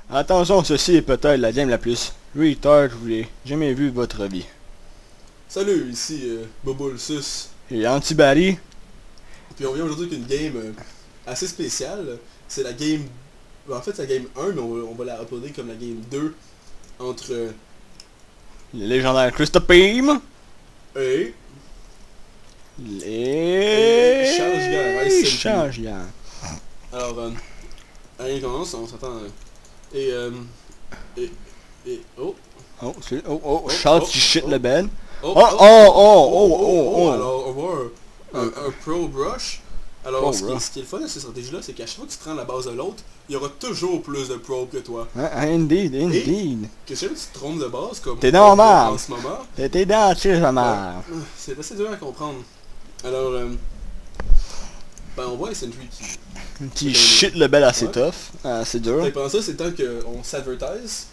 Attention, ceci est peut-être la game la plus retard que vous ayez jamais vue de votre vie. Salut, ici Bobo Sus. Et Anti-Barry. Puis on vient aujourd'hui avec une game assez spéciale. C'est la game... En fait, c'est la game 1, mais on va la uploader comme la game 2 entre... Le légendaire Christophe Beam. Et... Et... Charles Gigant. Alors, rien commence, on s'attend... Et... Oh... Charles qui shit le bed. Alors, on voit un Pro Brush. Alors, ce qui est le fun de cette stratégie-là, c'est qu'à chaque fois que tu te rends à la base de l'autre, il y aura toujours plus de Pro que toi. Indeed. Et que si tu te trompes de base, comme t'es normal. en ce moment... T'es dans la merde. C'est assez dur à comprendre. Alors, ben on voit Sentry qui shit le bed assez tough. C'est dur. Et pendant ça, c'est le temps qu'on s'advertise.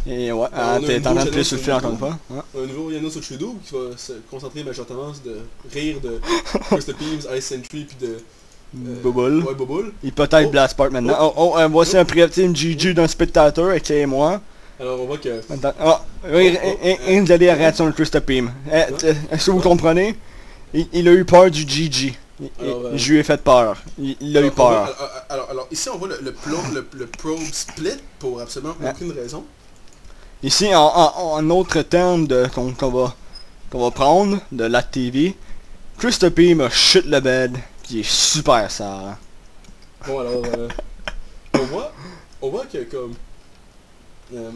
Et ouais, t'es en train de souffler encore une fois. Un nouveau Yano sur Trudeau qui va se concentrer majoritairement de rire de Christophe Beams, Ice Sentry puis de... Boboul. Ouais, Boboul. Et peut-être Blastpart maintenant. Voici un priorité GG d'un spectateur, et moi. Alors on voit que... Et vous allez la réaction de Christophe Beam. Est-ce que vous comprenez? Il a eu peur du GG. Je lui ai fait peur. Il a eu peur. Alors ici on voit le probe split pour absolument aucune raison. Ici en autre terme qu'on va prendre de la TV, Christophe Beam a shit le bed qui est super sale. Bon alors on voit que comme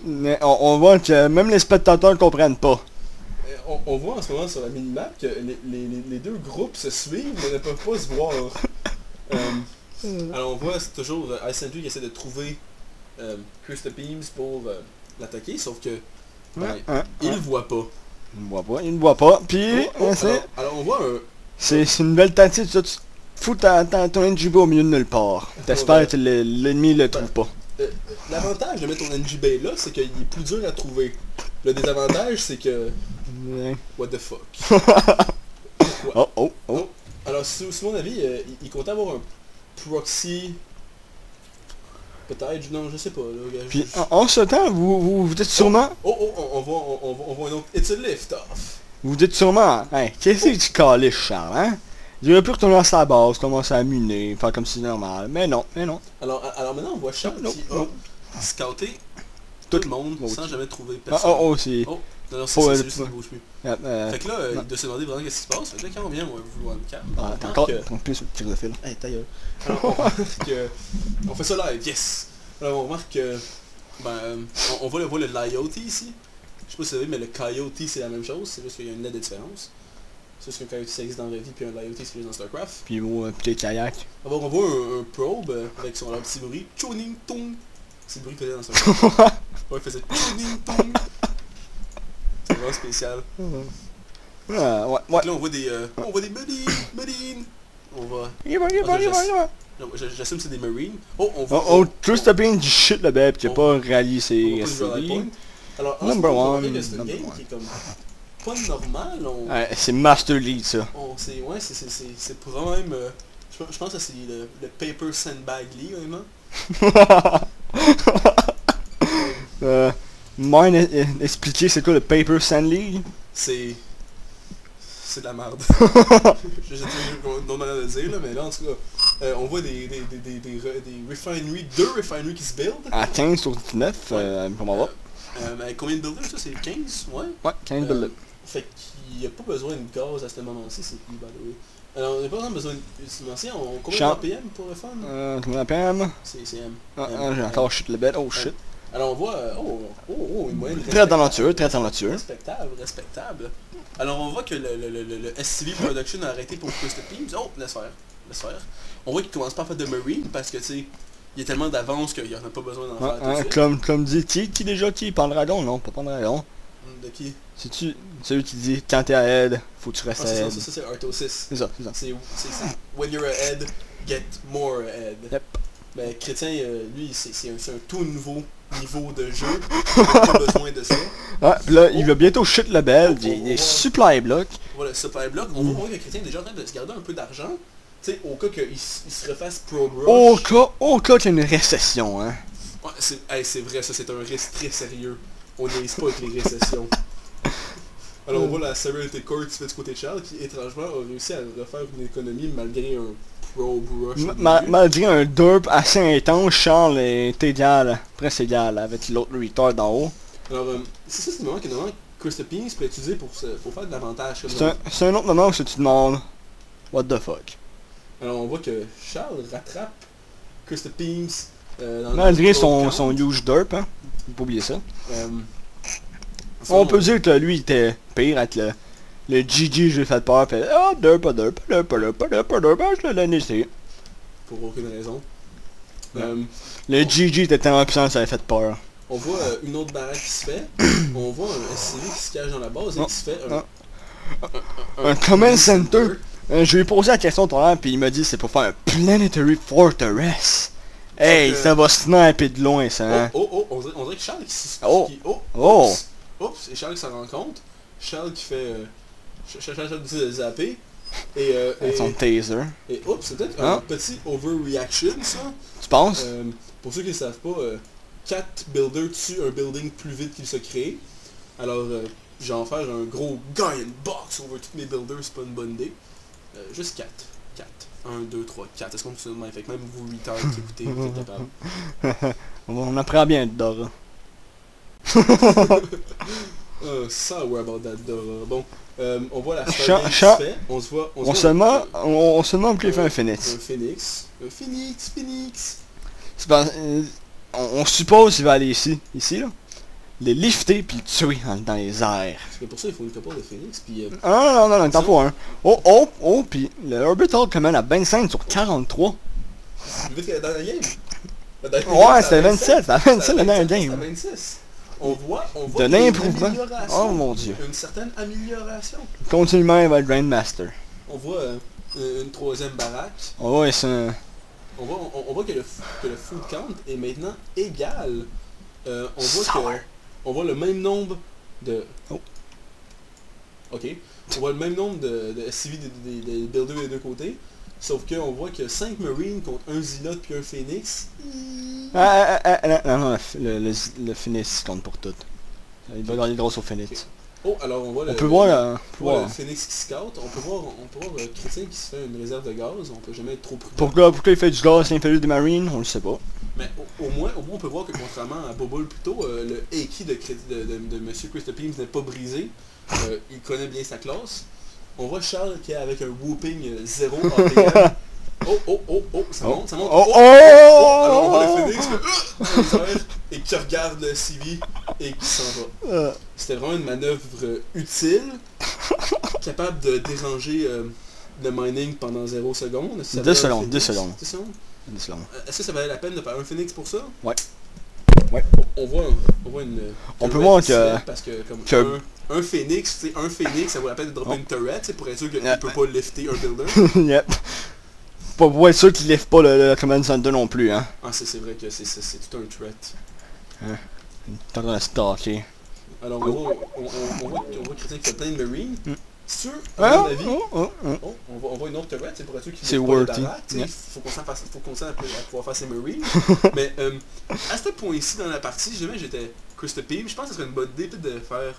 mais on voit que même les spectateurs ne comprennent pas. On voit en ce moment sur la minimap que les deux groupes se suivent mais ne peuvent pas se voir. Alors on voit c'est toujours Ice Sentry qui essaie de trouver Christophe Beams pour l'attaquer, sauf que il ne voit pas. Il ne voit pas. Puis alors on voit un... C'est une nouvelle tactique, tu fous ton NGB au milieu de nulle part. T'espères que l'ennemi le trouve pas. L'avantage de mettre ton NGB là, c'est qu'il est plus dur à trouver. Le désavantage, c'est que... What the fuck? Alors, sous mon avis, il comptait avoir un proxy... Peut-être, non, je sais pas. Là, puis, en ce temps, vous êtes sûrement... on voit un autre... It's a lift-off. Vous dites sûrement, hey, qu'est-ce que tu caliches, Charles, hein? Il aurait pu retourner à sa base, commencer à miner, faire comme si c'était normal. Mais non. Alors maintenant, on voit Charles qui a scouté tout le monde sans jamais trouver personne. Non, c'est juste qu'il ne bouge plus. Fait que là, il doit se demander vraiment qu'est-ce qui se passe. Fait que là, quand on vient, on va vouloir une carte. T'as encore plus sur le tir de fil. Hey, ta gueule. Alors, on remarque que... On fait ça live, yes! Alors, on remarque que... on voit le Lyote ici. Je sais pas si vous savez, mais le Coyote, c'est la même chose. C'est juste qu'il y a une lettre de différence. C'est juste qu'un Coyote, ça existe dans la vie, puis un Lyote, c'est juste dans StarCraft. Puis un petit kayak. Alors, on voit un probe avec son petit bruit. Choning tong! C'est le bruit qu'il faisait dans StarCraft. Ouais, il faisait choning tong! C'est vraiment spécial. Ouais. Là, on voit des Marines! On va... J'assume que c'est des Marines. On voit... Christophe Beam du shit le bête qui a pas réalisé SCV. Alors, Number one. C'est une game qui est comme... pas normal. C'est Master League ça. C'est vraiment même... je pense que c'est le Paper Sandbag League, vraiment. Mine expliquer c'est quoi le Paper Sand League? C'est de la merde. Je sais pas d'autre manière de le dire là, mais là en tout cas, on voit des refineries, 2 refineries qui se build. À 15 sur 19, comment va? Combien de builders ça? C'est 15? Ouais, 15 builders. Fait qu'il n'y a pas besoin de gaz à ce moment-ci, c'est by the way. Alors, on n'a pas vraiment besoin de... Combien de PM pour le fun? Combien de PM? C'est M. J'ai encore shit le bête, shit. Alors on voit... une moyenne... Très talentueux. Respectable. Alors on voit que le SCV Production a arrêté pour Christophe Beams. Laisse faire. On voit qu'il commence pas à faire de Marine parce que, tu sais, il y a tellement d'avance qu'il n'y en a pas besoin d'en faire tout de suite. Comme dit, qui déjà qui? Pendragon? Non, pas Pendragon. De qui? C'est-tu celui qui dit quand t'es à aide, faut que tu restes à aide. Ça c'est Artosis. C'est ça. C'est when you're ahead, get more ahead. Yep. Ben Chrétien, lui, c'est un tout nouveau niveau de jeu. Il n'a pas besoin de ça. Pis là, il va bientôt shit le bel, des supply blocks. Voilà, supply block. On voit que Chrétien est déjà en train de se garder un peu d'argent. Tu sais, au cas qu'il se refasse pro brush. Au cas qu'il y a une récession, hein. Ouais, c'est vrai, ça c'est un risque très sérieux. On n'aise pas avec les récessions. Alors on voit la Serenity Court qui fait du côté de Charles, qui étrangement a réussi à refaire une économie malgré un probe rush. Malgré un derp assez intense, Charles est égal, presque égal avec l'autre retard d'en haut. Alors c'est ça, c'est le moment que normalement Krista Peace peut utiliser pour faire de l'avantage. C'est un autre moment où tu te demandes what the fuck. Alors on voit que Charles rattrape Krista Peace malgré son huge derp, hein. Faut pas oublier ça. On peut dire que lui il était pire avec le GG j'ai fait peur, pis derp, je l'ai laissé. Pour aucune raison. Le GG était tellement puissant ça avait fait peur. On voit une autre baraque qui se fait. On voit un SCV qui se cache dans la base et qui se fait un command center. Je lui ai posé la question tout à l'heure puis il m'a dit c'est pour faire un planetary fortress. Hey, ça va sniper de loin ça. Hein? On dirait que Charles oups, et Charles qui s'en rend compte. Charles qui fait... Charles décide de zapper. Et son taser. Et oups, c'est peut-être un petit overreaction ça. Tu penses? Pour ceux qui ne savent pas, 4 builders tuent un building plus vite qu'il se crée. Alors, j'ai en faire un gros giant box over tous mes builders, c'est pas une bonne idée. Juste 4. 4. 1, 2, 3, 4. Est-ce qu'on peut se demander? Fait que même vous 8 heures qui écoutez, vous êtes capable. On apprend bien Dora. Sour about that Dora. Bon, on voit la Stargate qui se fait. On se demande qu'il fait un phoenix. Un phoenix. Un phoenix. On suppose qu'il va aller ici là. Les lifter puis le tuer dans les airs. Parce que pour ça il faut une couple de phoenix puis... non, t'en pas un. Puis le Orbital Command à 25 sur 43. Plus vite que dans la game. Ouais, c'était 27, c'était 27 la dernière game. C'était 26. On voit de l'improvement. Oh mon dieu. Une certaine amélioration. Continuellement, il va être Grandmaster. On voit une troisième baraque. Oh ouais, c'est un... On voit que le food count est maintenant égal. On voit le même nombre de... Ok. On voit le même nombre de SCV des builders des deux côtés. Sauf qu'on voit que 5 Marines contre un Zenith puis un Phoenix. Non, le Phoenix compte pour tout. Il va gagner grâce au Phoenix. Oh, alors on voit le Phoenix qui scout. On peut voir le Chrétien qui se fait une réserve de gaz. On peut jamais être trop prudent. Pourquoi il fait du gaz l'inférieur des Marines? On le sait pas. Mais au moins on peut voir que contrairement à Bobble plus tôt, le Aki de M. Krista Peace n'est pas brisé. Il connaît bien sa classe. On voit Charles qui est avec un whooping 0 APM. Ça monte. Alors on voit le Phoenix et qui regarde le CV et qui s'en va. C'était vraiment une manœuvre utile, capable de déranger le mining pendant 0 secondes. 10 secondes. 10 secondes. Est-ce que ça valait la peine de faire un Phoenix pour ça? Ouais. On voit une... On peut voir que... Parce que comme un Phoenix, ça vaut la peine de dropper une turret, pour être sûr qu'il ne peut pas lifter un builder. Yep. Pour être sûr qu'il lève pas le Command Center non plus, hein. Ah, c'est vrai que c'est tout un threat. T'es en train de stalker. Alors on voit Chrétien qui fait plein de Marines. C'est sûr, à mon avis, on voit une autre turret, c'est pour être sûr qu'il lève pas le baraque. Il faut qu'on s'en à pouvoir faire ses Marines. Mais à ce point-ci dans la partie, jamais j'étais Krista Peace, je pense que ce serait une bonne idée peut-être de faire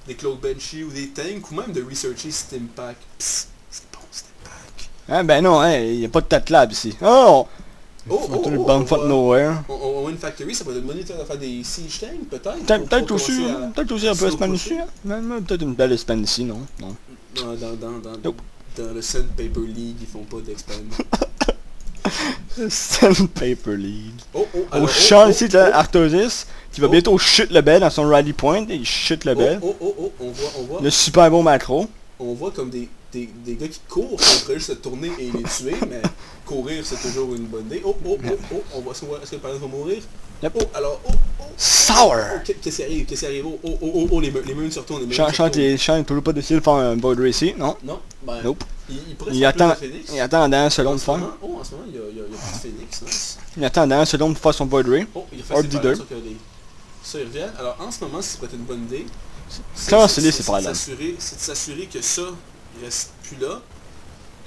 des Cloud Benchy ou des tanks, ou même de researcher Stimpack. Psst, c'est bon Stimpack. Ah ben non, il n'y a pas de Tat Lab ici. Oh! Le Bumfuck Nowhere. On voit une factory, ça peut être une bonne idée de faire des siege tanks, peut-être? Peut-être aussi un peu expand ici, hein. Peut-être une belle expand ici, non? Dans le Sandpaper League, ils font pas d'expand. Sandpaper League. Au champ ici de Arctosis, qui va bientôt shoot le bed dans son rally point, et il shoot le bed. On voit. Le super bon macro. On voit comme des gars qui courent, on pourrait juste se tourner et les tuer, mais courir c'est toujours une bonne idée. On voit, est-ce que le panneau va mourir? Yep. Sour! Qu'est-ce qui arrive? Les mains se retournent. Chante est toujours pas décidé de faire un border ici, non? Non, ben... Nope. Il attend dans un second de faire. En ce moment, il y a plus de Phoenix, nice. Il attend dans un second pour faire son border. Il a fait ses panneaux sur que ça il revient. Alors en ce moment, ce serait une bonne idée. C'est de s'assurer que ça, il reste plus là.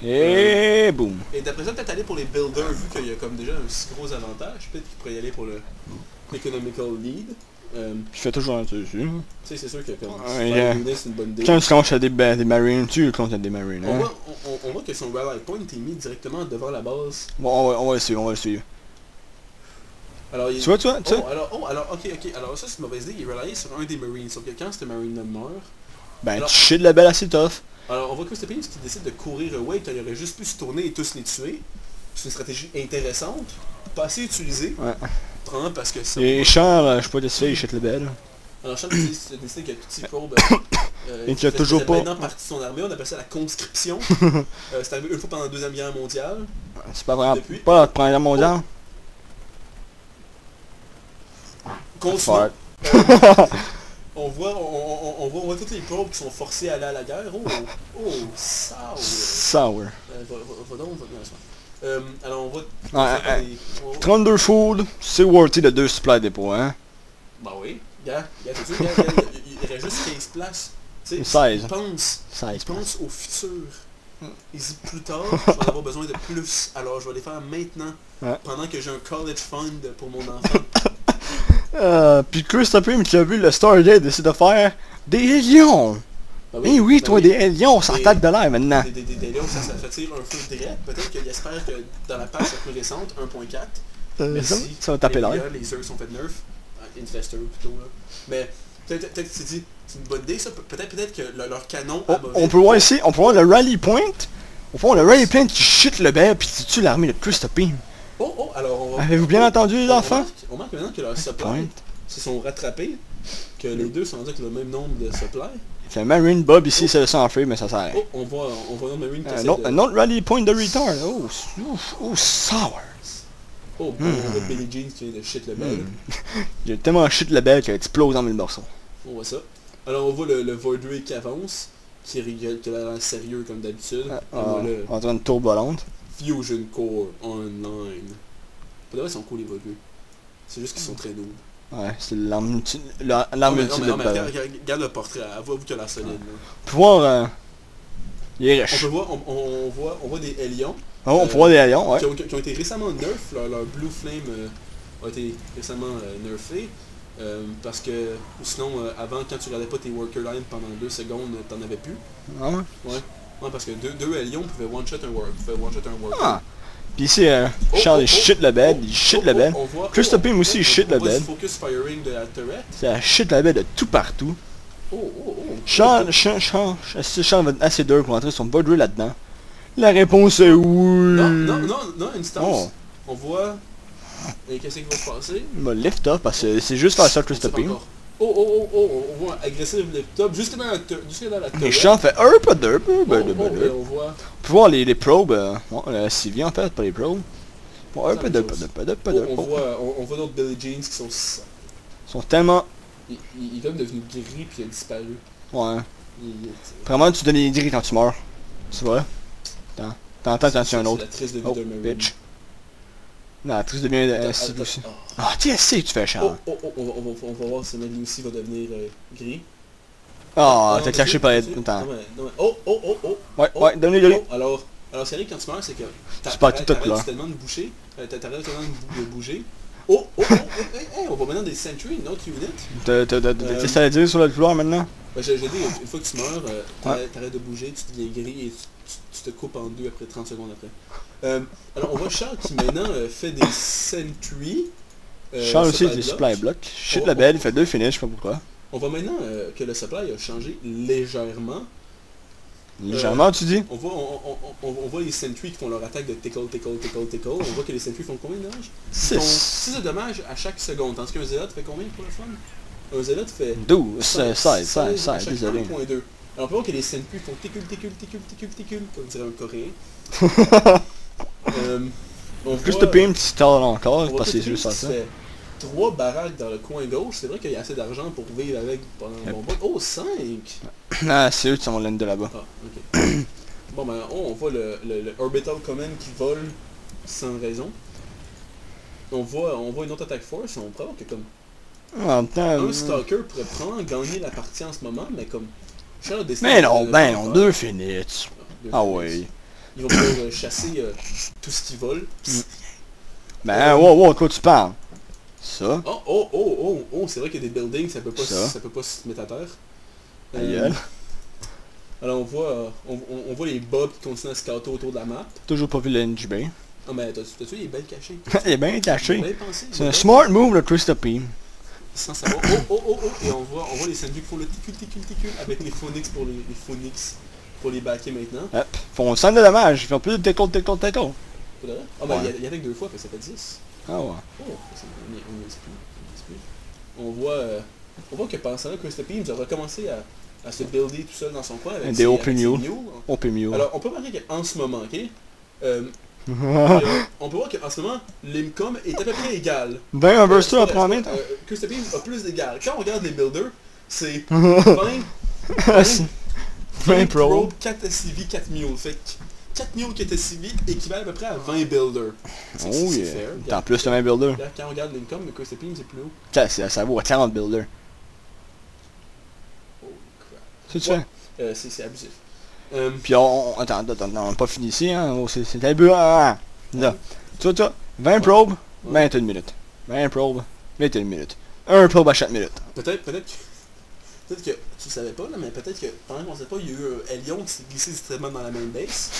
Et boum. Et d'après ça, peut-être aller pour les builders, vu qu'il y a comme déjà un si gros avantage, peut-être qu'il pourrait y aller pour Economical Lead. Je fais toujours un truc dessus. Tu sais, c'est sûr que comme Ouais, c'est une bonne idée. Quand tu commences à des marines, tu comptes à des marines, hein? On voit que son rally point est mis directement devant la base. Bon, on va le suivre, on va le suivre. Alors, Tu vois? ok, alors ça c'est une mauvaise idée, il est relayé sur un des marines, sauf que quand ce marine meurt... Ben, alors, tu shit la belle assez tough. Alors, on voit Chris Payne qui décide de courir away quand il aurait juste pu se tourner et tous les tuer. C'est une stratégie intéressante, pas assez utilisée. Ouais. Probablement parce que ça... Et Charles, je sais pas de se faire, il shit la belle. Alors Charles a décidé que toutes ses probes... Et tu as toujours pas... maintenant partie de son armée, on appelle ça la conscription. C'est arrivé une fois pendant la Deuxième Guerre mondiale. C'est pas vraiment... Depuis... Pas la Première Guerre mondiale. Continuons. On voit toutes les probes qui sont forcées à aller à la guerre. Oh, sour. Sour. Va donc, alors on voit... Ouais, 32 food, c'est worthy de 2 supply dépôts, hein? Bah oui, gars, t'es sûr, il reste juste 15 places. Tu sais, 16. il pense 16 au futur. Il dit plus tard, je vais en avoir besoin de plus, alors je vais les faire maintenant, pendant que j'ai un college fund pour mon enfant. Puis Christopher, mais tu as vu, le Stargate décide de faire des lions. Ben oui, oui, toi, des lions, ça tête de l'air maintenant. Des lions, ça tire un feu direct. Peut-être qu'il espère que dans la patch la plus récente, 1.4, ça va taper l'air. Les œufs sont faits neufs. Infestor plutôt là. Mais peut-être que c'est une bonne idée ça. Peut-être que leur canon... On peut voir ici, on peut voir le rally point. On peut voir le rally point qui chute le bel puis qui tue l'armée de Christopher. Alors on va... Avez-vous bien entendu les enfants? On marque maintenant que leurs supply se sont rattrapés. Que les deux sont avec le même nombre de supply. C'est un Marine Bob ici, c'est le sang free, mais ça sert. On voit notre Marine qui un autre rally point de retard. Sour. On voit Billy Jean qui vient de shit le bel. J'ai tellement shit le bel qu'il explose en 1000 morceaux. On voit ça. Alors on voit le Voidray qui avance, qui a l'air sérieux comme d'habitude. En train de tourbolante. Fusion Core Online. Pour de vrai, ils sont cool les Voidray. C'est juste qu'ils sont très lourds. Ouais, c'est l'arme multi... L'arme multi de regarde le portrait, avoue qu'il a l'air solide. On peut voir... il est riche. On voit des Hélions. On peut voir des Hélions, ouais. Qui ont été récemment nerf. Leur Blue Flame a été récemment nerfé. Parce que, ou sinon, avant, quand tu regardais pas tes worker lines pendant 2 secondes, t'en avais plus. Ah ouais? Ouais, parce que deux Hélions pouvaient one-shot un worker. Ah! Pis ici, Charles il shit le bed, il shit le bed. Christopher aussi il shit le bed. Ça shit le bed de tout partout. Charles va être assez dur pour entrer son Voidray là-dedans. La réponse est oui. Non, une stance. On voit... Et qu'est-ce qui va se passer? Il m'a lift up parce que c'est juste faire ça Christopher. On voit agressif lift up jusque dans la turret. Et Charles fait un peu d'eux. On voit... On peut voir les probes, la CV en fait, pas les probes. Bon, un peu d'eux. On voit d'autres Billy Jeans qui sont tellement... Il est comme devenu gris puis il a disparu. Ouais. Vraiment tu donnes les gris quand tu meurs. Tu vois? T'entends quand tu as un autre. Bitch. Non, la triste devient SC aussi. Ah, TSC tu fais Charles. On va voir si lui aussi va devenir gris. Ah, t'as caché par les... Attends. Ouais, donne-lui gris. Alors c'est vrai quand tu meurs, c'est que... T'arrêtes tellement de boucher. T'arrêtes tellement de bouger. On va maintenant des Sentry, une autre unit. T'es saladé sur le couloir maintenant? J'ai dit, une fois que tu meurs, t'arrêtes de bouger, tu deviens gris et tu te coupes en deux après 30 secondes après. Alors on voit Charles qui maintenant fait des Sentry. Charles aussi des supply blocks. Shit la belle, il fait 2 finishes, je sais pas pourquoi. On voit maintenant que le supply a changé légèrement. Légèrement, tu dis? On voit les Sentry qui font leur attaque de tickle. On voit que les Sentry font combien de dommages? 6 de dommages à chaque seconde. Tandis qu'un Zélote fait combien pour le fun? Un Zélote fait... 12, 16, désolé. 1.2. Alors on peut voir que les Sentry font tickle, comme dirait un coréen. Juste le PM qui tard encore, parce que c'est juste ça. 3 baraques dans le coin gauche, c'est vrai qu'il y a assez d'argent pour vivre avec pendant un bon bout. Oh, 5! Ah, c'est eux qui sont l'un de là-bas. Ah, ok. Bon, ben, on voit le Orbital Command qui vole sans raison. On voit une autre attaque force, on pourrait voir que comme... un Stalker pourrait probablement gagner la partie en ce moment, mais comme... Mais non, 2 finishes. Ah ouais. Ils vont pouvoir chasser tout ce qui vole. Ben, wow, quoi tu parles? Ça. Oh, c'est vrai qu'il y a des buildings, ça peut pas se mettre à terre. Alors on voit les bobs qui continuent à scouter autour de la map. Toujours pas vu le NGB. Ah mais t'as-tu, il est bien caché. Il est bien caché. Bien pensé. C'est un smart move le Twist Up Beam. Sans savoir. Et on voit les sandwichs qui font le ticule avec les phonics pour les backer maintenant. Hop. Font 5 de dommages, ils font plus de tackle. Ah bah il y a avec 2 fois, ça fait 10. Ah ouais. On voit que pendant ça, Twist Up Beam a recommencé à se builder tout seul dans son coin avec des open mule. Alors on peut remarquer qu'en ce moment, ok? On peut voir qu'en ce moment, l'income est à peu près égal. 20 un burster après en même temps. Twist Up Beam a plus d'égal. Quand on regarde les builders, c'est 20 probe, 4 SCV, 4 mules. Fait que 4 mules qui étaient SCV équivalent à peu près à 20 builders. C'est fair. T'as en plus de 20 builders. Quand on regarde l'income, le Twist Up Beam c'est plus haut. Ça vaut à 40 builders. Oh crap. C'est tu fais? C'est abusif. Puis attends, on n'a pas fini ici, hein. C'est un peu... Là. Tu vois, 20 probes, 21 minutes. 20 probes, 21 minutes. 1 probe à chaque minute. Peut-être que tu savais pas, là, mais peut-être que pendant qu'on sait pas, il y a eu un Elion qui s'est glissé distraitement dans la main base.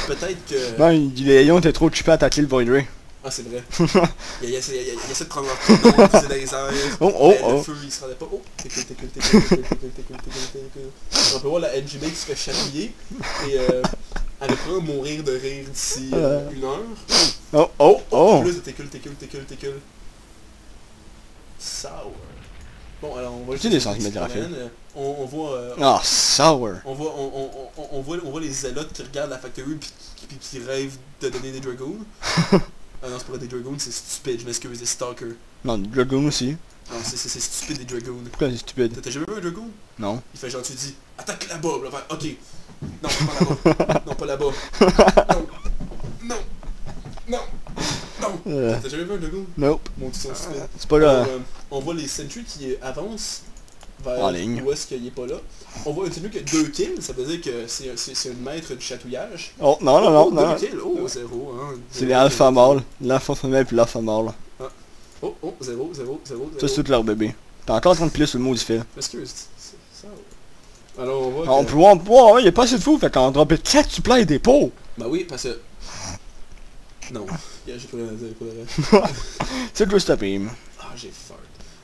Peut-être que... Non, les Elion étaient trop occupés à attaquer le Void Ray. Ah c'est vrai. Il essaie de prendre leur tour dans les airs. Le feu il se rendait pas. On peut voir la NGB qui se fait chatouiller. Et elle va probablement mourir de rire d'ici 1 heure. Plus de técule. Sour. Bon alors on va juste des centimètres graphiques. On voit... sour. On voit les zélotes qui regardent la factory puis qui rêvent de donner des dragoons. Ah non, c'est pas des dragoons, c'est stupide, je m'excuse, des stalkers. Non, des dragoons aussi. Non, c'est stupide des dragoons. Pourquoi c'est stupide? T'as jamais vu un dragoon? Non. Il fait genre, tu dis, attaque là-bas, là, enfin, ok. Non, pas là-bas. Non. T'as jamais vu un dragoon? Nope. Mon petit son stupide. C'est pas là. On voit les sentries qui avancent vers où est-ce qu'il est pas là. On voit un sentry qui a 2 kills, ça veut dire que c'est une maître du chatouillage. Oh, non. 2 kills, 0, hein. C'est les alpha mâles, l'enfant femelle puis l'alpha mâle. 0. Ça c'est tout leur bébé. T'as encore 30 pieds sur le maudit fil. Excuse, c'est ça. Alors on voit on peut voir, il y a pas assez de fou, fait qu'on dropait 4 supplies des pots. Bah oui, parce que... Non, j'ai pas rien à dire, C'est le Twist Up Beam. Ah, j'ai fart.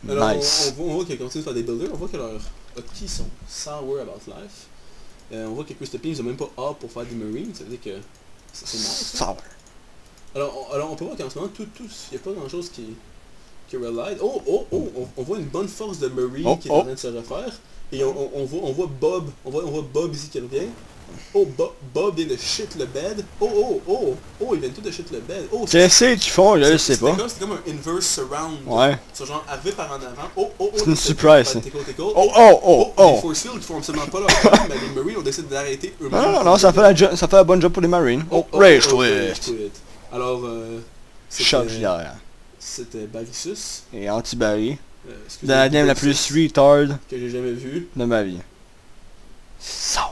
Alors Nice. on voit qu'ils continuent de faire des builders, on voit que leurs hotkeys sont sour about life. On voit que Twist Up Beam ils ont même pas A pour faire des marines, ça veut dire que c'est nice. Sour. Alors on peut voir qu'en ce moment, il n'y a pas grand chose qui relied. On voit une bonne force de marine qui est en train de se refaire. Et on voit Bob, on voit Bob ici qui revient. Bob vient de shit le bed. Il vient tout de shit le bed. Qu'est-ce qu'ils font, je sais pas. C'est comme un inverse surround. Ouais. C'est genre arrivé par en avant. C'est une surprise. Les force fields qui font absolument pas leur job, mais les marines ont décidé d'arrêter eux-mêmes. Non, ça fait la bonne job pour les marines. Rage Twist. Alors, c'était Barissus. Et Anti-Barry. De la game la plus retard que j'ai jamais vue de ma vie. Sour.